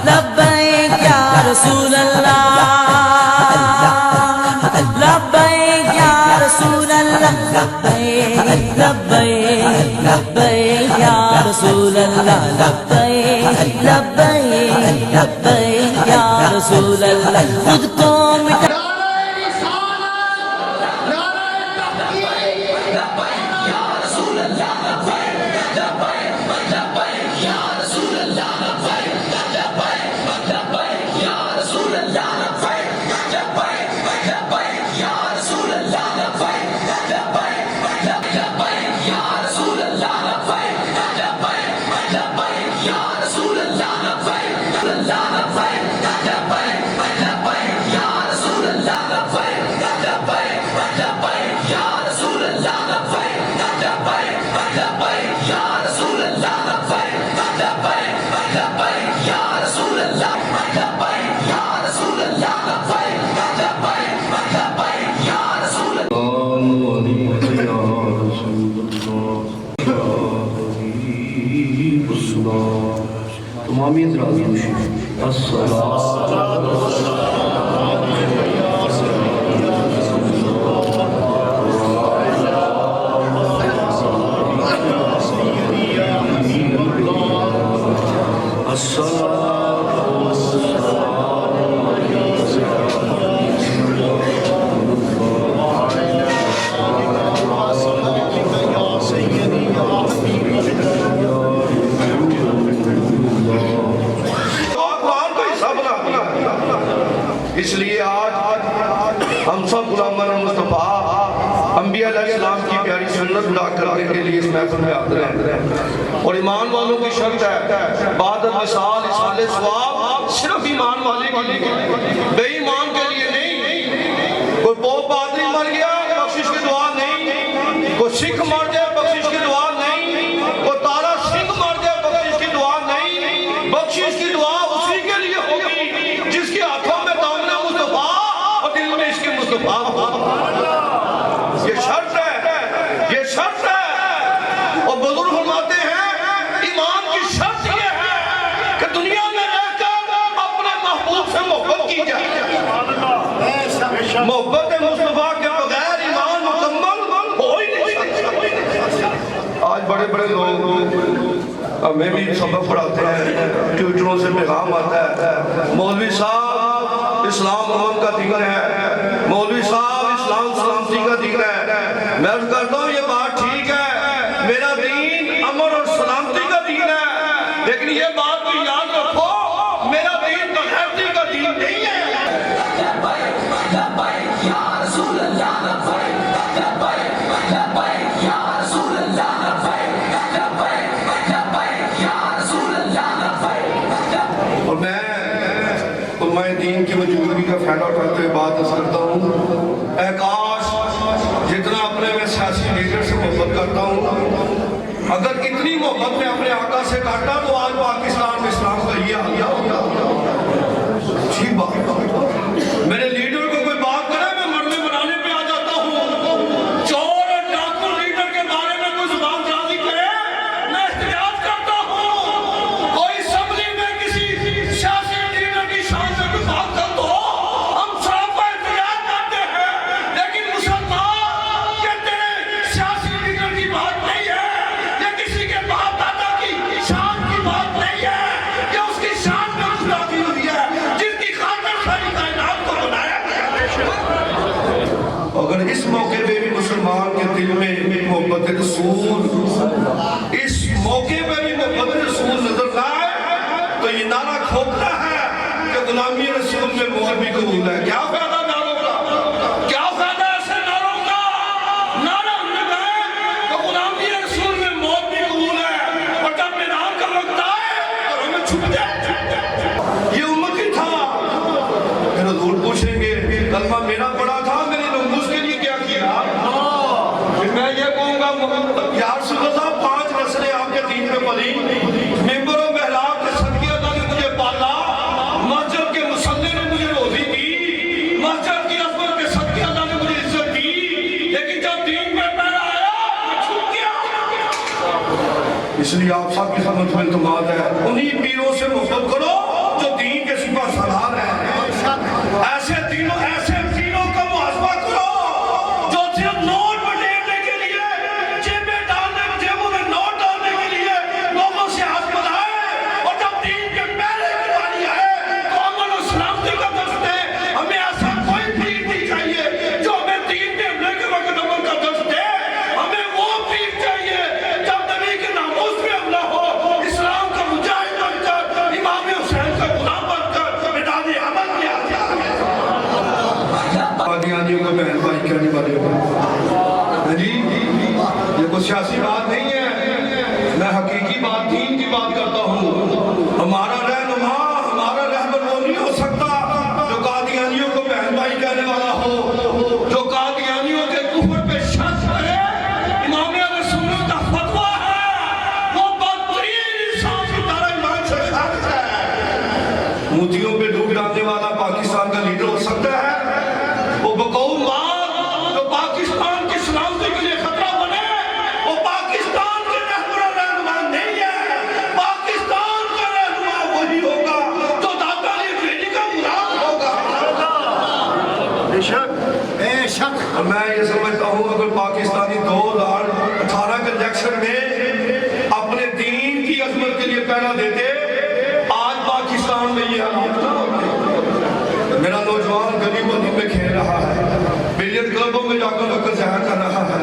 لبیک یا رسول اللہ، لبیک یا رسول اللہ، لبیک لبیک لبیک یا رسول اللہ، لبیک لبیک لبیک یا رسول اللہ. خود کو مٹا تمامی حضرات اس لیے آج ہم سب غلامان مصطفیٰ انبیاء علیہ السلام کی پیاری سنت ادا کرنے کے لیے اس محفل میں حاضر ہیں، اور ایمان والوں کی شرط ہے بعد الوصال اصال ثواب صرف ایمان والے کے لیے، بے ایمان کے لیے نہیں. کوئی پوپ پادری مر گیا بخشش کی دعا نہیں، کوئی سکھ مر جائے بخشش کی دعا نہیں، کوئی تارا سنگھ مر جائے بخشش کی دعا نہیں. بخشش کی دعا اسی کے لیے ہوگی جس کے ہاتھوں میں دامن مصطفیٰ اور دل میں عشق مصطفیٰ. یہ شرط ہے، یہ شرط ہے. اور بزرگ فرماتے ہیں ایمان کی شرط یہ ہے کہ دنیا میں رہ کر اپنے محبوب سے محبت کی جائے. محبت مصطفیٰ کے بغیر ایمان مکمل ہو ہی نہیں سکتا. آج بڑے بڑے لوگ ہمیں بھی سبق پڑھاتے ہیں، ٹویٹروں سے پیغام آتا ہے مولوی صاحب اسلام امن کا دین ہے، مولوی صاحب اسلام سلامتی کا دین ہے. میں عرض کرتا ہوں یہ بات ٹھیک ہے، میرا دین امن اور سلامتی کا دین ہے، لیکن یہ بات بھی یاد رکھو میرا دین بغیرتی کا دین نہیں ہے. اور میں علماء دین کی موجودگی کا فائدہ اٹھاتے ہوئے بات کرتا ہوں، اے کاش جتنا اپنے میں سیاسی لیڈر سے محبت کرتا ہوں، اگر اتنی محبت میں اپنے آقا سے کرتا تو آج پاکستان میں اسلام کا یہ حال ہوتا. عجیب بات. میرے لیڈر کو کوئی بات کرے میں مرنے بنانے پہ آ جاتا ہوں. چور اور ڈاکو لیڈر کے بارے میں کوئی زبان درازی کرے میں احتجاج کرتا ہوں. کوئی اسمبلی میں کسی سیاسی لیڈر کی شان سے کوئی بات کر دو ہم سراپا احتجاج کرتے ہیں. لیکن مسلمان یہ تیرے سیاسی لیڈر کی بات نہیں ہے، یہ کسی کے باپ دادا کی شان کی بات نہیں ہے، یہ اس کی شان میں گستاخی ہوئی ہے جس کی خاطر ساری کائنات کو بنایا گیا. اگر اس موقع پہ بھی مسلمان کے دل میں محبت رسول، اس موقع پہ بھی محبت رسول نظر نہ آئے تو یہ نعرہ کھوکھلا ہے کہ غلامی رسول میں موت بھی قبول ہے. کیا فائدہ نعروں کا؟ کیا فائدہ ایسے نعروں کا؟ نعرہ ہم نے کہا ہے کہ غلامی رسول میں موت بھی قبول ہے، اور جب میدان کا وقت آئے اور ہمیں چھپ جائے. یہ امت ہی تھا. پھر حضور پوچھیں گے کلمہ میرا پڑا تھا میں نے اس کے لیے کیا کیا؟ پھر میں یہ کہوں گا یا رسول اللہ 5 نسلیں آپ کے دین میں پلی، ممبر و محراب کے صدقے اللہ نے مجھے پالا، مسجد کے مصلی نے مجھے روزی دی، مسجد کی عظمت کے صدقے اللہ نے مجھے عزت دی، لیکن جب دین میں پیدا آیا میں چھوٹ گیا. اس لیے یہ آپ سب کی خدمت میں اعتماد ہے، انہی پیروں سے محبت کرو جو دین کے سپہ سالار ہیں، ایسے دینوں کا محاسبہ کرو جو صرف نوٹ بٹیرنے کے لیے جیبوں میں نوٹ ڈالنے کے لیے لوگوں سے ہاتھ ملائے، اور جب دین کے پہلے کی باری آئے تو امن و سلامتی کا درس دے۔ ہمیں ایسا کوئی پیر نہیں چاہیے جو ہمیں دین کے حملے کے وقت امن کا درس دے، ہمیں وہ پیر چاہیے جب نبی کے ناموس پہ حملہ ہو، اسلام کا مجاہد بن کر، امام حسین کا غلام بن کر میدان عمل میں آ جائے۔ قادیانیوں کو بہن بھائی کہنے والے ہو جی، یہ کوئی سیاسی بات نہیں ہے، میں حقیقی بات دین کی بات کرتا ہوں۔ ہمارا رہنما، ہمارا رہبر وہ نہیں ہو سکتا جو قادیانیوں کو بہن بھائی کہنے والا ہو، جو قادیانیوں کے کفر پہ شک کرے۔ امام اہل سنت کا فتویٰ ہے، وہ بدترین انسان کی طرح ایمان سے خارج ہے۔ موتیوں پہ ڈوب ڈالنے والا پاکستان کا لیڈر ہو سکتا ہے؟ وہ بقول مار جو پاکستان کی سلامتی کے لیے خطرہ بنے، وہ پاکستان کے رہنما نہیں ہے۔ پاکستان کا رہنما وہی ہوگا جو داتا علی ڈریڈی کا غلام ہوگا۔ بے شک میں یہ سمجھتا ہوں اگر پاکستانی 2018 کے الیکشن میں اپنے دین کی عظمت کے لیے پہرا دیتے، آج پاکستان میں یہ حالات نہ ہوتے۔ میرا نوجوان گلی بندوں میں کھیل رہا ہے، بلیئرڈ کلبوں میں جا کر وقت ضائع کر رہا ہے،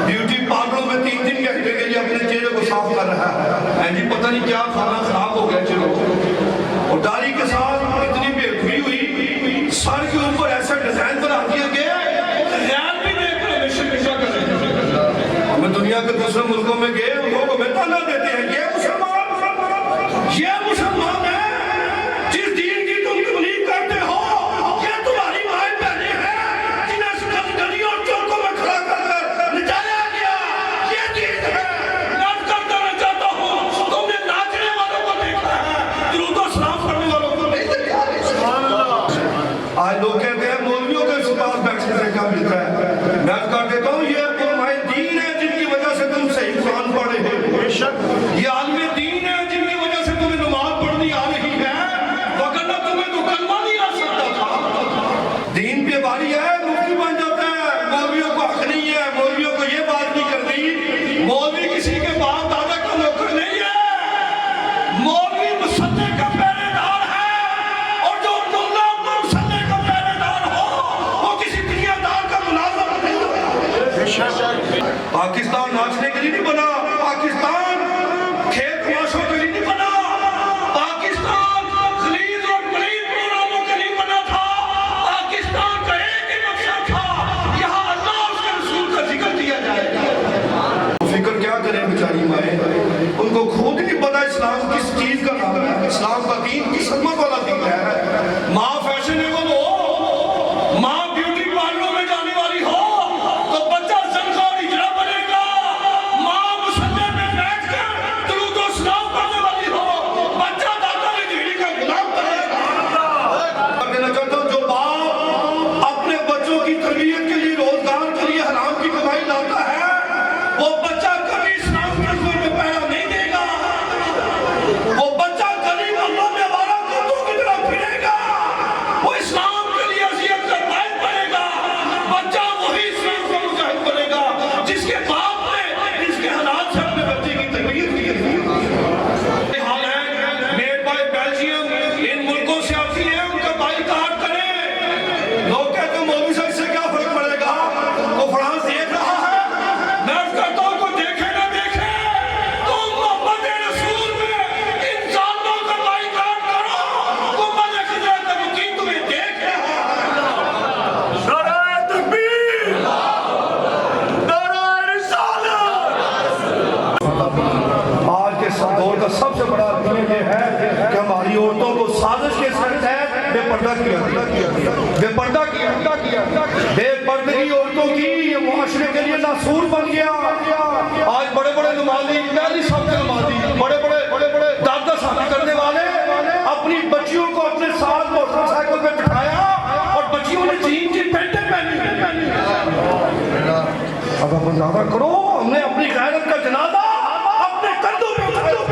بیوٹی پارلروں میں 3 گھنٹے کے لیے اپنے چہرے کو صاف کر رہا ہے۔ جی پتہ نہیں کیا کھانا خراب ہو گیا چلو، اور داڑھی کے ساتھ اتنی بے ادبی ہوئی، سر کے اوپر ایسا ڈیزائن بنا دیا گیا غیر بھی دیکھ کر ہمیں شرمندہ کر رہے ہیں۔ ہمیں دنیا کے دوسرے ملکوں میں گئے، لوگوں کو ہمیں تانا دیتے ہیں یہ مسلمان ہے جس دین کی تم تبلیغ کرتے ہو، یہ تمہاری مائیں بہنیں ہیں جنہیں گلیوں اور چوکوں میں کھڑا کر کر نچایا گیا، یہ دین ہے۔ ناچ کر دینا چاہتا ہوں، تم نے ناچنے والوں کو دیکھا ہے، درود و سلام پڑھنے والوں کو نہیں دیکھا۔ آج لوگ کہتے ہیں مولویوں کے پاس بیٹھنے سے کیا ملتا ہے، میں کر دیتا ہوں یہ علماء دین ہے جن کی وجہ سے تم صحیح قرآن پڑھے ہیں، یہ عالم دین ہے جن کی وجہ سے تمہیں نماز پڑھنی آ رہی ہے، وگرنہ تمہیں تو کلمہ نہیں آ سکتا تھا۔ دین پہ باری ہے، مفتی بن جاتا ہے، مولویوں کو حق نہیں ہے، مولویوں کو یہ بات نہیں کرنی، مولوی کسی کے باپ دادا کا نوکر نہیں ہے، مولوی مسلح کا پہرے دار ہے، اور جو ملا مسلح کا پہرے دار ہو وہ کسی دنیا دار کا ملازم نہیں ہوتا۔ پاکستان ناچنے کے لیے نہیں بنا، پاکستان کھیت تماشوں کے لیے نہیں بنا، پاکستان خلیج اور پلیت پروگراموں کے لیے بنا تھا۔ پاکستان کا ایک ہی مقصد تھا، یہاں اللہ اور اس کے رسول کا ذکر کیا جائے گا۔ فکر کیا کریں بیچاری مائیں، ان کو خود نہیں پتا اسلام کس چیز کا نام ہے، اسلام کا دین کس عظمت والا دین ہے۔ ماں فیشنیبل ہو، ماں بیوٹی پارلروں میں جانے والی ہو تو بچہ زنخہ اور ہجرہ بنے گا، ماں مسلح میں بیٹھ کر درود و سلام پڑھنے والی ہو، بچہ داتا علی ڈریڈی کا غلام بنے گا۔ کہنا چاہتا ہوں جو باپ اپنے بچوں کی تربیت کے لیے روزگار کے لیے حرام کی کمائی لاتا ہے، وہ بچہ کبھی اسلام کے زور میں پیدا نہیں دے گا، وہ بچہ غریب اللہ میں ہمارا کتوں کی طرح پھرے گا، وہ اسلام کے لیے اذیت کا باعث بنے گا، بچہ وہی اسلام کا مجاہد بنے گا جس کے باپ نے اس کے حالات سے اپنے بچے کی تربیت کی ہے۔ حال ہے میڈ بائی بیلجیم ان ملکوں سے آتی ہیں، ان کا بائیکاٹ کریں۔ لوگ کہتے ہیں مولوی صاحب سے کیا فرق پڑے گا، وہ فرانس دیکھ رہا ہے، میں اس کہتا ہوں کوئی دیکھے نہ دیکھے، تم محمد رسول میں ان ظالموں کا بائیکاٹ کرو، گنبد خضرا کا مقیم تمہیں دیکھ رہا ہے۔ نعرہ تکبیر، نعرہ رسالت۔ آج کے دور کا سب سے بڑا دین یہ ہے کہ ہماری عورتوں کو سازش کے تحت بے پردہ کیا، بے پردہ کیا، بے پردگی عورتوں کی یہ معاشرے کے لیے ناسور بن گیا۔ آج بڑے بڑے نمازی، پہلی سب کے نمازی، بڑے بڑے دادا شادی کرنے والے اپنی بچیوں کو اپنے ساتھ موٹر سائیکل پہ بٹھایا اور بچیوں نے جین کی پینٹیں پہنی۔ اب آپ اندازہ کرو، ہم نے اپنی غیرت کا جنازہ اپنے کندھوں پہ اٹھایا۔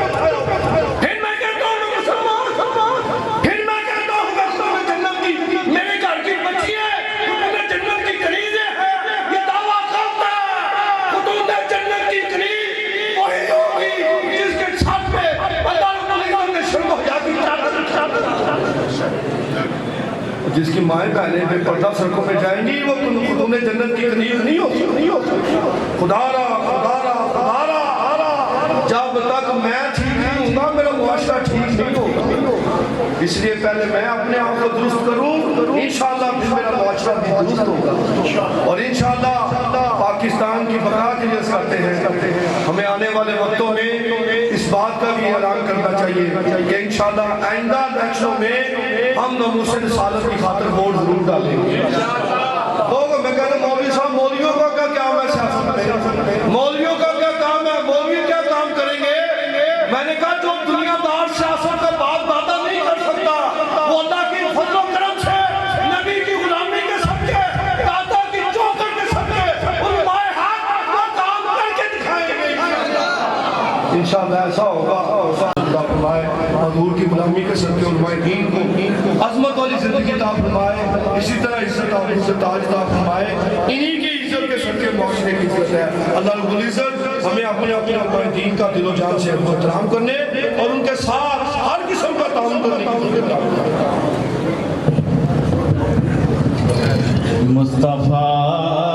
کی مائیں بہنیں بے پردہ سڑکوں پہ جائیں گی وہ خدوں نے جنت کی قریب نہیں ہوتی خدا را جب تک میں ٹھیک نہیں ہوں گا میرا معاشرہ ٹھیک نہیں ہوگا اس لیے پہلے میں اپنے آپ کو درست کروں انشاءاللہ پھر میرا معاشرہ بھی درست ہوگا اور انشاءاللہ پاکستان کی بقا کے لیے کرتے ہیں ہمیں آنے والے وقتوں میں اس بات کا بھی اعلان کرنا چاہیے کہ انشاءاللہ آئندہ الیکشنوں میں ہم ناموس رسالت کی خاطر ووٹ ضرور ڈالیں گے لوگ میں کہتا ہوں مولوی صاحب مولویوں کا کیا کام ہے سیاست میں مولویوں کا کیا کام ہے مولوی کیا کام کریں گے میں نے کہا جو دنیا دار سیاست کا بات دادا نہیں کر سکتا وہ اللہ کی فضل و کرم سے نبی کی غلامی کے صدقے دادا کی چوکر کے صدقے علماء حق وہ کام کر کے دکھائیں گے انشاءاللہ ایسا ہوگا اللہ فرمائے حضور کی غلامی کے صدقے علماء دین کو عظمت والی زندگی عطا فرمائے اسی طرح عزت اور تاج عطا فرمائے انہی کی عزت کے صدقے معاشرے کی عزت ہے اللہ رب العزت ہمیں اپنے علماء دین کا دل و جان سے احترام کرنے اور ان کے ساتھ ہر قسم کا تعاون کرنے کی توفیق عطا فرمائے مصطفیٰ